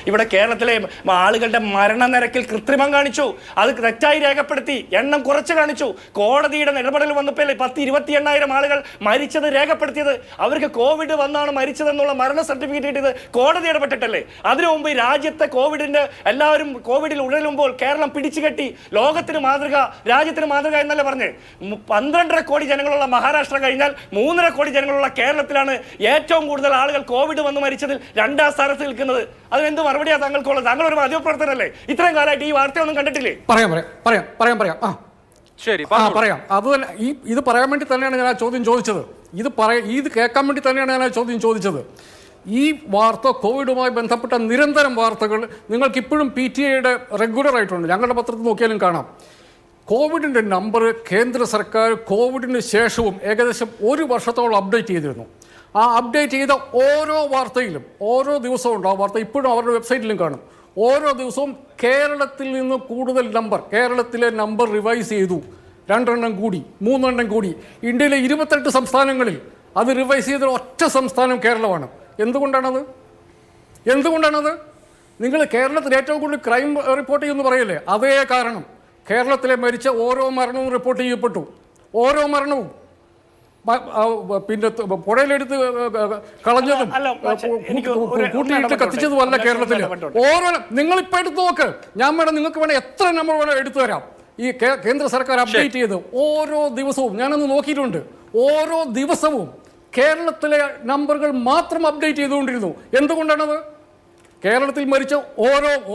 ഇവിടെ കേരളത്തിലെ ആളുകളുടെ മരണനിരക്കിൽ കൃത്രിമം കാണിച്ചു, അത് തെറ്റായി രേഖപ്പെടുത്തി, എണ്ണം കുറച്ച് കാണിച്ചു. കോടതിയുടെ ഇടപെടൽ വന്നപ്പോൾ 10-28,000 ആളുകൾ മരിച്ചത് രേഖപ്പെടുത്തിയത് അവർക്ക് കോവിഡ് വന്നാണ് മരിച്ചതെന്നുള്ള മരണ സർട്ടിഫിക്കറ്റ് കിട്ടിയത് കോടതി ഇടപെട്ടിട്ടല്ലേ? അതിനു മുമ്പ് രാജ്യത്തെ കോവിഡിന്റെ എല്ലാവരും കോവിഡിൽ ഉഴലുമ്പോൾ കേരളം പിടിച്ചുകെട്ടി ലോകത്തിന് മാതൃക, രാജ്യത്തിന് മാതൃക എന്നല്ലേ പറഞ്ഞ്? 12.5 കോടി ജനങ്ങളുള്ള മഹാരാഷ്ട്ര കഴിഞ്ഞാൽ 3.5 കോടി ജനങ്ങളുള്ള കേരളത്തിലാണ് ഏറ്റവും കൂടുതൽ ആളുകൾ കോവിഡ് വന്ന് മരിച്ചതിൽ 2ാം സ്ഥാനത്ത് നിൽക്കുന്നത്. അതിനെന്ത് മറുപടിയാണ് താങ്കൾക്കുള്ളത്? താങ്കൾ ഒരു മാധ്യമപ്രവർത്തനല്ലേ? ഇത്രയും കാലമായിട്ട് ഈ വാർത്തയൊന്നും കണ്ടിട്ടില്ലേ? പറയാം അത് ഇത് പറയാൻ വേണ്ടി തന്നെയാണ് ഞാൻ ആ ചോദ്യം ചോദിച്ചത്. ഇത് കേൾക്കാൻ വേണ്ടി തന്നെയാണ് ഞാൻ ആ ചോദ്യം ചോദിച്ചത്. ഈ വാർത്ത, കോവിഡുമായി ബന്ധപ്പെട്ട നിരന്തരം വാർത്തകൾ നിങ്ങൾക്ക് ഇപ്പോഴും PTIയുടെ റെഗുലർ ആയിട്ടുണ്ട്. ഞങ്ങളുടെ പത്രത്തിൽ നോക്കിയാലും കാണാം. കോവിഡിൻ്റെ നമ്പർ കേന്ദ്ര സർക്കാർ കോവിഡിന് ശേഷവും ഏകദേശം 1 വർഷത്തോളം അപ്ഡേറ്റ് ചെയ്തിരുന്നു. ആ അപ്ഡേറ്റ് ചെയ്ത ഓരോ വാർത്തയിലും ഓരോ ദിവസവും ഉണ്ട്. ആ വാർത്ത ഇപ്പോഴും അവരുടെ വെബ്സൈറ്റിലും കാണും. ഓരോ ദിവസവും കേരളത്തിൽ നിന്ന് കൂടുതൽ നമ്പർ, കേരളത്തിലെ നമ്പർ റിവൈസ് ചെയ്തു. 2 എണ്ണം കൂടി, 3 എണ്ണം കൂടി. ഇന്ത്യയിലെ 28 സംസ്ഥാനങ്ങളിൽ അത് റിവൈസ് ചെയ്ത ഒറ്റ സംസ്ഥാനം കേരളമാണ്. എന്തുകൊണ്ടാണത്? നിങ്ങൾ കേരളത്തിൽ ഏറ്റവും കൂടുതൽ ക്രൈം റിപ്പോർട്ട് ചെയ്യുമെന്ന് പറയല്ലേ? അതേ കാരണം കേരളത്തിലെ മരിച്ച ഓരോ മരണവും റിപ്പോർട്ട് ചെയ്യപ്പെട്ടു. ഓരോ മരണവും പിന്നെ പുഴയിലെടുത്ത് കളഞ്ഞതും കൂട്ടിയിട്ട് കത്തിച്ചതുമല്ല കേരളത്തിൽ. ഓരോ നിങ്ങളിപ്പോൾ എടുത്തു നോക്ക്. ഞാൻ വേണം, നിങ്ങൾക്ക് വേണം എത്ര നമ്പർ വേണം എടുത്തു തരാം. ഈ കേന്ദ്ര സർക്കാർ അപ്ഡേറ്റ് ചെയ്ത് ഓരോ ദിവസവും ഞാനൊന്ന് നോക്കിയിട്ടുണ്ട്. ഓരോ ദിവസവും കേരളത്തിലെ നമ്പറുകൾ മാത്രം അപ്ഡേറ്റ് ചെയ്തുകൊണ്ടിരുന്നു. എന്തുകൊണ്ടാണത്? കേരളത്തിൽ മരിച്ച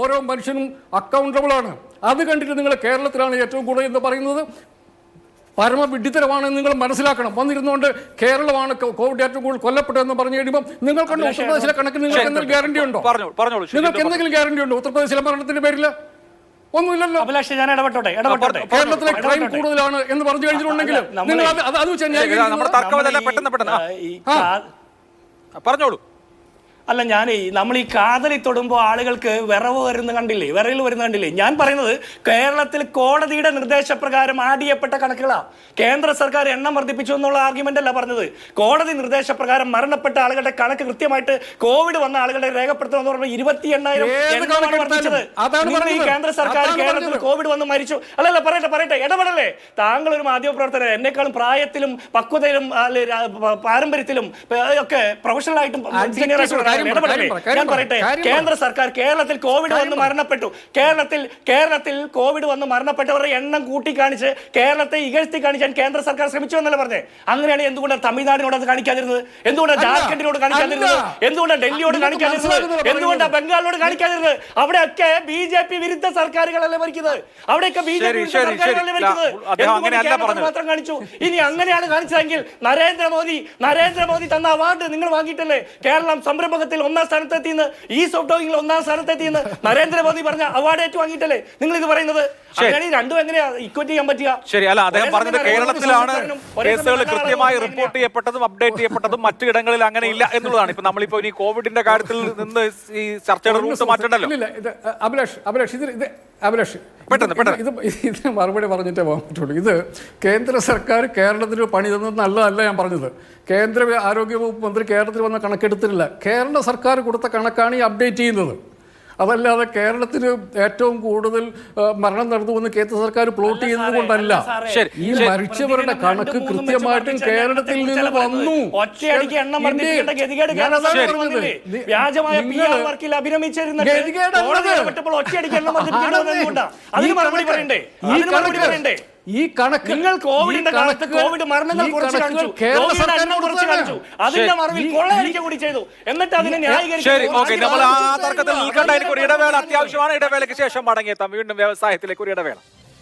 ഓരോ മനുഷ്യനും അക്കൗണ്ടബിൾ ആണ്. അത് കണ്ടിട്ട് നിങ്ങൾ കേരളത്തിലാണ് ഏറ്റവും കൂടുതൽ എന്ന് പറയുന്നത് പരമവിഡിത്തരമാണെന്ന് നിങ്ങൾ മനസ്സിലാക്കണം. വന്നിരുന്നുകൊണ്ട് കേരളമാണ് കോവിഡ് ഏറ്റവും കൂടുതൽ കൊല്ലപ്പെട്ടതെന്ന് പറഞ്ഞു കഴിയുമ്പോൾ നിങ്ങൾക്കുണ്ട് ഉത്തർപ്രദേശിലെ കണക്കിന് നിങ്ങൾക്ക് എന്തെങ്കിലും ഗ്യാരണ്ടി ഉണ്ടോ? നിങ്ങൾക്ക് എന്തെങ്കിലും ഗ്യാരണ്ടി ഉണ്ടോ ഉത്തർപ്രദേശിലെ മരണത്തിന്റെ പേരിൽ? ഒന്നുമില്ലല്ലോ. കേരളത്തിലെ ക്രൈം കൂടുതലാണ് എന്ന് പറഞ്ഞു കഴിഞ്ഞിട്ടുണ്ടെങ്കിൽ നിങ്ങൾ അത് പറഞ്ഞോളൂ. അല്ല, നമ്മൾ ഈ കാതലി തൊടുമ്പോൾ ആളുകൾക്ക് വിറയിൽ വരുന്ന കണ്ടില്ലേ? ഞാൻ പറയുന്നത് കേരളത്തിൽ കോടതിയുടെ നിർദ്ദേശപ്രകാരം ആഡിയപ്പെട്ട കണക്കുകളാണ്. കേന്ദ്ര സർക്കാർ എണ്ണം വർദ്ധിപ്പിച്ചു എന്നുള്ള ആർഗ്യുമെന്റ് അല്ല പറഞ്ഞത്. കോടതി നിർദ്ദേശപ്രകാരം മരണപ്പെട്ട ആളുകളുടെ കണക്ക് കൃത്യമായിട്ട് കോവിഡ് വന്ന ആളുകളുടെ രേഖപ്പെടുത്തണമെന്ന് പറഞ്ഞാൽ 28,000 വർദ്ധിച്ചത്. ഈ കേന്ദ്ര സർക്കാർ കേരളത്തിൽ കോവിഡ് വന്ന് മരിച്ചു. അല്ലല്ല, പറയട്ടെ, ഇടപെടല്ലേ? താങ്കൾ ഒരു മാധ്യമപ്രവർത്തകർ, എന്നെക്കാളും പ്രായത്തിലും പക്വതയിലും പാരമ്പര്യത്തിലും ഒക്കെ പ്രൊഫഷണൽ ആയിട്ടും സീനിയർ. ഞാൻ പറയട്ടെ, കേന്ദ്ര സർക്കാർ കേരളത്തിൽ കോവിഡ് വന്ന് മരണപ്പെട്ടു, കേരളത്തിൽ കോവിഡ് വന്ന് മരണപ്പെട്ടവരുടെ എണ്ണം കൂട്ടിക്കാണിച്ച് കേരളത്തെ ഇകഴ്ത്തി കാണിക്കാൻ കേന്ദ്ര സർക്കാർ ശ്രമിച്ചു എന്നല്ല പറഞ്ഞേ. അങ്ങനെയാണ് എന്തുകൊണ്ടാണ് തമിഴ്നാടിനോട് അത് കാണിക്കാതിരുന്നത്? എന്തുകൊണ്ടാണ് ജാർഖണ്ഡിനോട് കാണിക്കാതിരുന്നത്? എന്തുകൊണ്ടാണ് ഡൽഹിയോട് കാണിക്കാതിരുന്നത്? എന്തുകൊണ്ടാണ് ബംഗാളിനോട് കാണിക്കാതിരുന്നത്? അവിടെയൊക്കെ BJP വിരുദ്ധ സർക്കാരുകളല്ലേ ഭരിക്കുന്നത്. അവിടെയൊക്കെ BJP വിരുദ്ധ സർക്കാരുകളല്ലേ ഭരിക്കുന്നത്. മാത്രം കാണിച്ചു. ഇനി അങ്ങനെയാണ് കാണിച്ചതെങ്കിൽ നരേന്ദ്രമോദി തന്ന അവാർഡ് നിങ്ങൾ വാങ്ങിയിട്ടല്ലേ? കേരളം സംരംഭ 1ാം സ്ഥാനത്തെത്തിയെന്ന്, ഈസ് ഓഫ് ഡൂയിങ്ങിൽ 1ാം സ്ഥാനത്തെത്തിയെന്ന് നരേന്ദ്രമോദി പറഞ്ഞ അവാർഡ് ഏറ്റുവാങ്ങിയിട്ടല്ലേ നിങ്ങൾ ഇത് പറയുന്നത്? രണ്ടും എങ്ങനെയാ ഇക്വറ്റ് ചെയ്യാൻ പറ്റുക? ശരി, അല്ല, അദ്ദേഹം പറഞ്ഞത് കേരളത്തിലാണ് കേസുകൾ കൃത്യമായി റിപ്പോർട്ട് ചെയ്യപ്പെട്ടതും അപ്ഡേറ്റ് ചെയ്യപ്പെട്ടതും, മറ്റിടങ്ങളിൽ അങ്ങനെ ഇല്ല എന്നുള്ളതാണ്. ഇപ്പൊ നമ്മളിപ്പോ ഇനി കോവിഡിന്റെ കാര്യത്തിൽ നിന്ന് ഈ ചർച്ചയുടെ റൂട്ട് മാറ്റണ്ടല്ലോ. അഭിലാഷ് ഇത് മറുപടി പറഞ്ഞിട്ടേ പോകാൻ പറ്റുള്ളൂ. ഇത് കേന്ദ്ര സർക്കാർ കേരളത്തിന് പണി തന്നത് നല്ലതല്ല ഞാൻ പറഞ്ഞത്. കേന്ദ്ര ആരോഗ്യവകുപ്പ് മന്ത്രി കേരളത്തിൽ വന്ന കണക്കെടുത്തിട്ടില്ല. കേരള സർക്കാർ കൊടുത്ത കണക്കാണ് ഈ അപ്ഡേറ്റ് ചെയ്യുന്നത്. അതല്ലാതെ കേരളത്തിന് ഏറ്റവും കൂടുതൽ മരണം നടന്നുവെന്ന് കേന്ദ്ര സർക്കാർ പ്ലോട്ട് ചെയ്യുന്നത് കൊണ്ടല്ല. ഈ മരിച്ചവരുടെ കണക്ക് കൃത്യമായിട്ടും കേരളത്തിൽ നിന്ന് വന്നു. ഈ കണക്ക് നിങ്ങൾ കോവിഡിന്റെ കാലത്ത് കോവിഡ് മരണങ്ങൾ കുറച്ച് കാണിച്ചു, കുറച്ച് കാണിച്ചു, അതിന്റെ മറവിൽ കൊള്ളയടിക്കുക കൂടി ചെയ്തു. എന്നിട്ട് അതിനെ ന്യായീകരിക്കും. നമ്മൾ ആ തർക്കത്തിൽ നിൽക്കേണ്ട ഒരു ഇടവേള അത്യാവശ്യമാണ്. ഇടവേളയ്ക്ക് ശേഷം മടങ്ങിയെത്താം. വീണ്ടും വ്യവസായത്തിലേക്ക് ഒരു ഇടവേള.